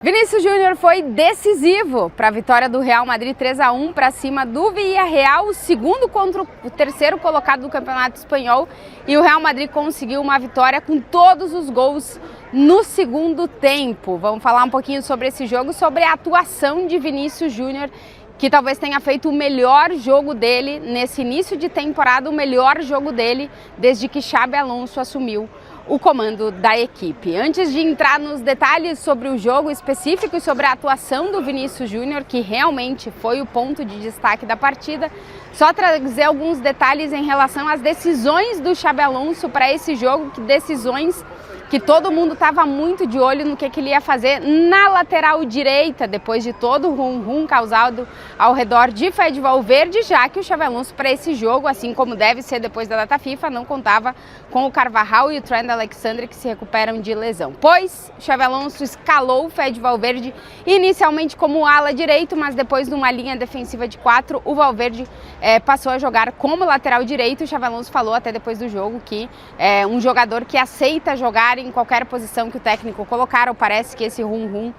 Vinícius Júnior foi decisivo para a vitória do Real Madrid 3-1 para cima do Villarreal, o segundo contra o terceiro colocado do Campeonato Espanhol, e o Real Madrid conseguiu uma vitória com todos os gols no segundo tempo. Vamos falar um pouquinho sobre esse jogo, sobre a atuação de Vinícius Júnior, que talvez tenha feito o melhor jogo dele nesse início de temporada, o melhor jogo dele desde que Xabi Alonso assumiu o comando da equipe. Antes de entrar nos detalhes sobre o jogo específico e sobre a atuação do Vinícius Júnior, que realmente foi o ponto de destaque da partida, só trazer alguns detalhes em relação às decisões do Xabi Alonso para esse jogo, que decisões que todo mundo estava muito de olho no que ele ia fazer na lateral direita, depois de todo o rum-rum causado ao redor de Fede Valverde, já que o Xabi Alonso para esse jogo, assim como deve ser depois da data FIFA, não contava com o Carvajal e o Trent Alexander, que se recuperam de lesão. Pois Xabi Alonso escalou o Fede Valverde inicialmente como ala direito, mas depois de uma linha defensiva de 4, o Valverde passou a jogar como lateral direito. O Xabi Alonso falou até depois do jogo que é um jogador que aceita jogar em qualquer posição que o técnico colocar, ou parece que esse rum-rum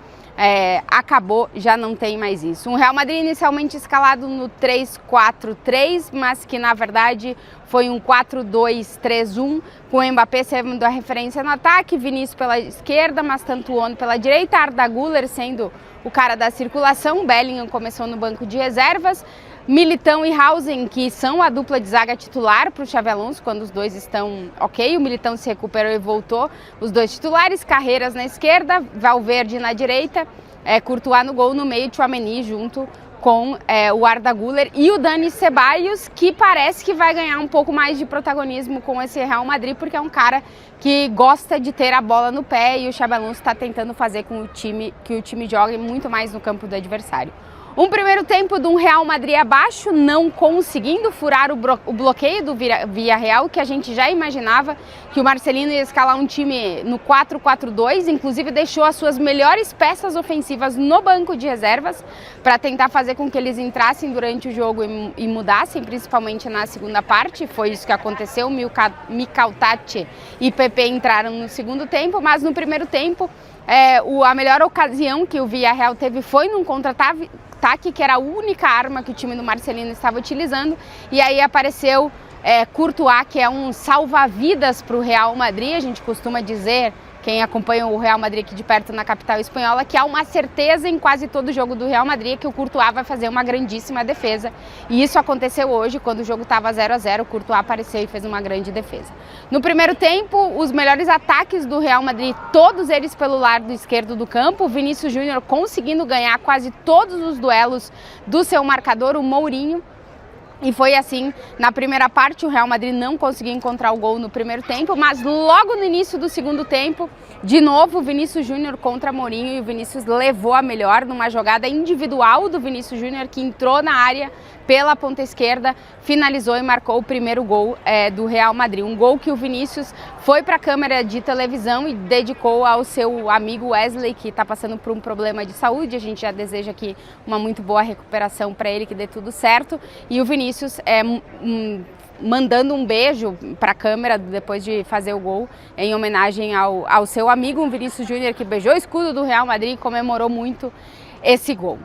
acabou, já não tem mais isso. Um Real Madrid inicialmente escalado no 3-4-3, mas que na verdade foi um 4-2-3-1, com o Mbappé sendo a referência no ataque, Vinícius pela esquerda, mas Tantuono pela direita, Arda Güler sendo o cara da circulação, Bellingham começou no banco de reservas, Militão e Hausen, que são a dupla de zaga titular para o Xabi Alonso, quando os dois estão ok, o Militão se recuperou e voltou, os dois titulares, Carreiras na esquerda, Valverde na direita, Courtois no gol, no meio, Tchouaméni junto com o Arda Güler e o Dani Ceballos, que parece que vai ganhar um pouco mais de protagonismo com esse Real Madrid, porque é um cara que gosta de ter a bola no pé, e o Xabi Alonso está tentando fazer com que o time jogue muito mais no campo do adversário. Um primeiro tempo de um Real Madrid abaixo, não conseguindo furar o bloqueio do Villarreal, que a gente já imaginava que o Marcelino ia escalar um time no 4-4-2, inclusive deixou as suas melhores peças ofensivas no banco de reservas para tentar fazer com que eles entrassem durante o jogo e mudassem, principalmente na segunda parte. Foi isso que aconteceu, Mikal Tati e Pepe entraram no segundo tempo, mas no primeiro tempo a melhor ocasião que o Villarreal teve foi num contra-ataque, que era a única arma que o time do Marcelino estava utilizando, e aí apareceu Courtois, que é um salva-vidas para o Real Madrid. A gente costuma dizer, quem acompanha o Real Madrid aqui de perto na capital espanhola, que há uma certeza em quase todo jogo do Real Madrid que o Courtois vai fazer uma grandíssima defesa, e isso aconteceu hoje, quando o jogo estava 0-0, o Courtois apareceu e fez uma grande defesa. No primeiro tempo, os melhores ataques do Real Madrid, todos eles pelo lado esquerdo do campo, o Vinícius Júnior conseguindo ganhar quase todos os duelos do seu marcador, o Mourinho. E foi assim, na primeira parte, o Real Madrid não conseguiu encontrar o gol no primeiro tempo, mas logo no início do segundo tempo, de novo, o Vinícius Júnior contra Mourinho, e o Vinícius levou a melhor numa jogada individual do Vinícius Júnior, que entrou na área pela ponta esquerda, finalizou e marcou o primeiro gol do Real Madrid. Um gol que o Vinícius foi para a câmera de televisão e dedicou ao seu amigo Wesley, que está passando por um problema de saúde. A gente já deseja aqui uma muito boa recuperação para ele, que dê tudo certo. E o Vinícius mandando um beijo para a câmera depois de fazer o gol, em homenagem ao seu amigo, um Vinícius Júnior que beijou o escudo do Real Madrid e comemorou muito esse gol.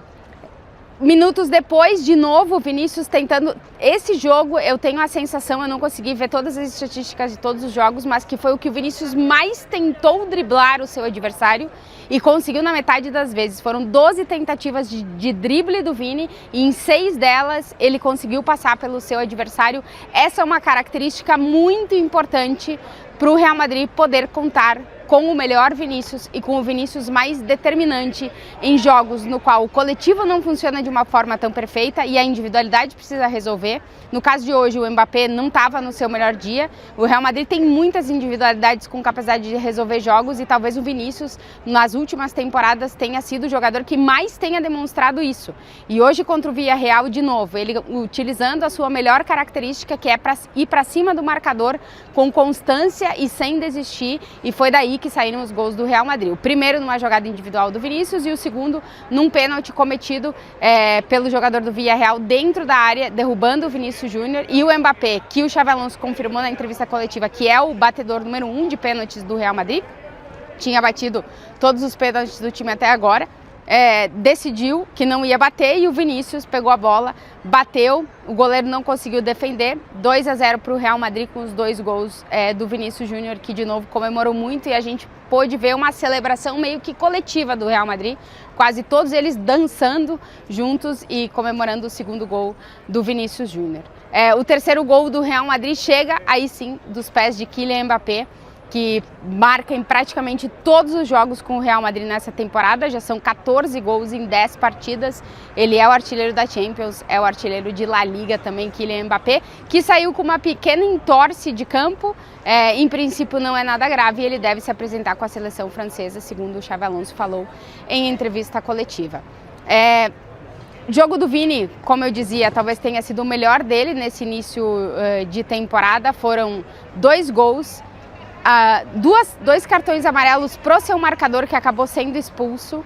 Minutos depois, de novo, o Vinícius tentando. Esse jogo, eu tenho a sensação, eu não consegui ver todas as estatísticas de todos os jogos, mas que foi o que o Vinícius mais tentou driblar o seu adversário e conseguiu na metade das vezes. Foram 12 tentativas de drible do Vini, e em 6 delas ele conseguiu passar pelo seu adversário. Essa é uma característica muito importante para o Real Madrid poder contar com o melhor Vinícius e com o Vinícius mais determinante em jogos no qual o coletivo não funciona de uma forma tão perfeita e a individualidade precisa resolver. No caso de hoje, o Mbappé não estava no seu melhor dia. O Real Madrid tem muitas individualidades com capacidade de resolver jogos, e talvez o Vinícius, nas últimas temporadas, tenha sido o jogador que mais tenha demonstrado isso. E hoje, contra o Villarreal, de novo, ele utilizando a sua melhor característica, que é ir para cima do marcador com constância e sem desistir, e foi daí que saíram os gols do Real Madrid. O primeiro numa jogada individual do Vinícius, e o segundo num pênalti cometido pelo jogador do Villarreal dentro da área, derrubando o Vinícius Júnior, e o Mbappé, que o Xabi Alonso confirmou na entrevista coletiva que é o batedor número 1 de pênaltis do Real Madrid. tinha batido todos os pênaltis do time até agora, decidiu que não ia bater e o Vinícius pegou a bola, bateu, o goleiro não conseguiu defender, 2-0 para o Real Madrid com os 2 gols do Vinícius Júnior, que de novo comemorou muito, e a gente pôde ver uma celebração meio que coletiva do Real Madrid, quase todos eles dançando juntos e comemorando o segundo gol do Vinícius Júnior. O terceiro gol do Real Madrid chega aí sim dos pés de Kylian Mbappé, que marca em praticamente todos os jogos com o Real Madrid nessa temporada, já são 14 gols em 10 partidas, ele é o artilheiro da Champions, é o artilheiro de La Liga também, Kylian Mbappé, que saiu com uma pequena entorse de campo, em princípio não é nada grave, e ele deve se apresentar com a seleção francesa, segundo o Xabi Alonso falou em entrevista coletiva. Jogo do Vini, como eu dizia, talvez tenha sido o melhor dele nesse início de temporada, foram 2 gols, 2 cartões amarelos pro seu marcador, que acabou sendo expulso,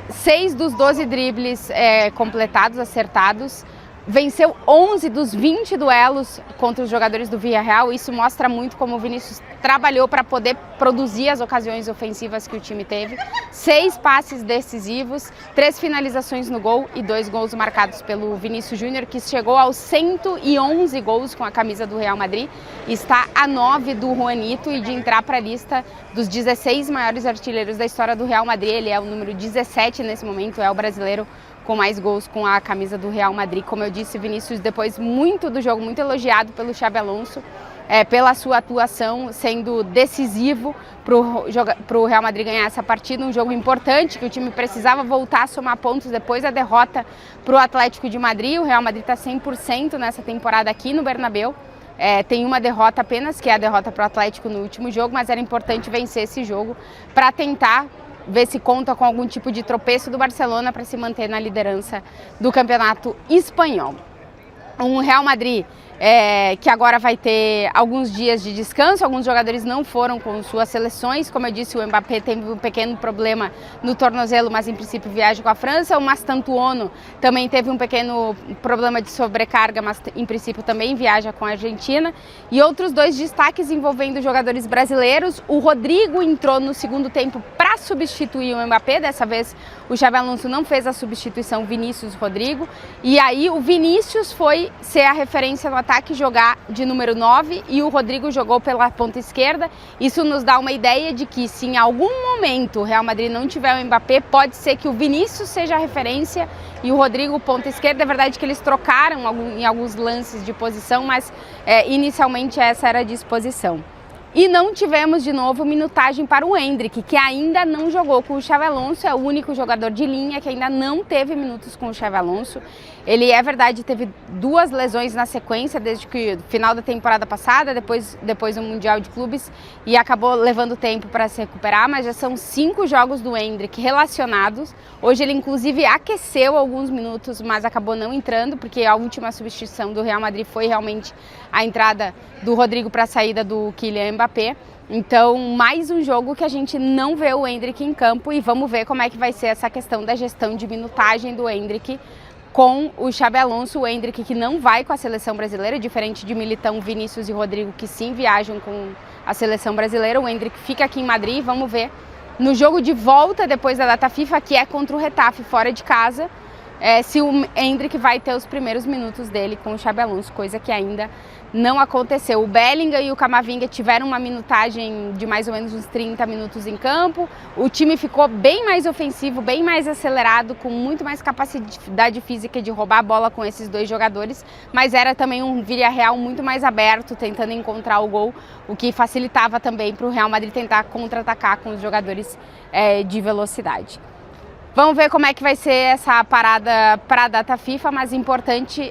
6 dos 12 dribles completados, acertados, venceu 11 dos 20 duelos contra os jogadores do Villarreal. Isso mostra muito como o Vinícius trabalhou para poder produzir as ocasiões ofensivas que o time teve. 6 passes decisivos, 3 finalizações no gol e 2 gols marcados pelo Vinícius Júnior, que chegou aos 111 gols com a camisa do Real Madrid. Está a 9 do Juanito, e de entrar para a lista dos 16 maiores artilheiros da história do Real Madrid, ele é o número 17 nesse momento, é o brasileiro com mais gols com a camisa do Real Madrid. Como eu disse, Vinícius, depois muito do jogo, muito elogiado pelo Xabi Alonso, pela sua atuação, sendo decisivo para o Real Madrid ganhar essa partida, um jogo importante, que o time precisava voltar a somar pontos depois da derrota para o Atlético de Madrid. O Real Madrid está 100% nessa temporada aqui no Bernabéu, tem uma derrota apenas, que é a derrota para o Atlético no último jogo, mas era importante vencer esse jogo para tentar ver se conta com algum tipo de tropeço do Barcelona para se manter na liderança do campeonato espanhol. Um Real Madrid que agora vai ter alguns dias de descanso, alguns jogadores não foram com suas seleções, como eu disse, o Mbappé teve um pequeno problema no tornozelo, mas em princípio viaja com a França. O Mastantuono também teve um pequeno problema de sobrecarga, mas em princípio também viaja com a Argentina. E outros 2 destaques envolvendo jogadores brasileiros: o Rodrigo entrou no segundo tempo para substituir o Mbappé, dessa vez o Xabi Alonso não fez a substituição Vinícius-Rodrigo, e aí o Vinícius foi ser a referência no ataque, jogar de número 9, e o Rodrigo jogou pela ponta esquerda. Isso nos dá uma ideia de que, se em algum momento o Real Madrid não tiver o Mbappé, pode ser que o Vinícius seja a referência e o Rodrigo ponta esquerda. É verdade que eles trocaram em alguns lances de posição, mas inicialmente essa era a disposição. E não tivemos de novo minutagem para o Endrick, que ainda não jogou com o Xabi Alonso, é o único jogador de linha que ainda não teve minutos com o Xabi Alonso. Ele, é verdade, teve 2 lesões na sequência, desde que o final da temporada passada, depois do Mundial de Clubes, e acabou levando tempo para se recuperar, mas já são 5 jogos do Endrick relacionados. Hoje ele inclusive aqueceu alguns minutos, mas acabou não entrando, porque a última substituição do Real Madrid foi realmente a entrada do Rodrigo para a saída do Kylian Mbappé. Então, mais um jogo que a gente não vê o Endrick em campo, e vamos ver como é que vai ser essa questão da gestão de minutagem do Endrick com o Xabi Alonso. O Endrick, que não vai com a seleção brasileira, diferente de Militão, Vinícius e Rodrigo, que sim viajam com a seleção brasileira. O Endrick fica aqui em Madrid. Vamos ver no jogo de volta depois da data FIFA, que é contra o Getafe fora de casa, se o Endrick vai ter os primeiros minutos dele com o Xabi Alonso, coisa que ainda não aconteceu. O Bellingham e o Camavinga tiveram uma minutagem de mais ou menos uns 30 minutos em campo. O time ficou bem mais ofensivo, bem mais acelerado, com muito mais capacidade física de roubar a bola com esses 2 jogadores, mas era também um Villarreal muito mais aberto, tentando encontrar o gol, o que facilitava também para o Real Madrid tentar contra-atacar com os jogadores de velocidade. Vamos ver como é que vai ser essa parada para a data FIFA, mas importante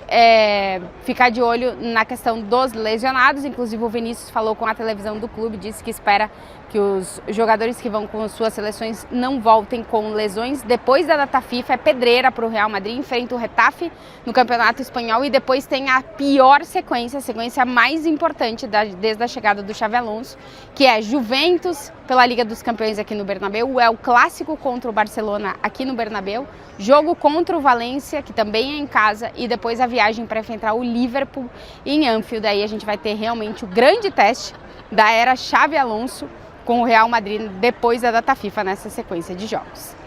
ficar de olho na questão dos lesionados. Inclusive o Vinícius falou com a televisão do clube, disse que espera que os jogadores que vão com suas seleções não voltem com lesões. Depois da data FIFA é pedreira para o Real Madrid, enfrenta o Getafe no Campeonato Espanhol, e depois tem a pior sequência, a sequência mais importante desde a chegada do Xabi Alonso, que é Juventus pela Liga dos Campeões aqui no Bernabéu, é o clássico contra o Barcelona aqui no Bernabéu, jogo contra o Valência, que também é em casa, e depois a viagem para enfrentar o Liverpool em Anfield. Aí a gente vai ter realmente o grande teste da era Xabi Alonso, com o Real Madrid depois da data FIFA nessa sequência de jogos.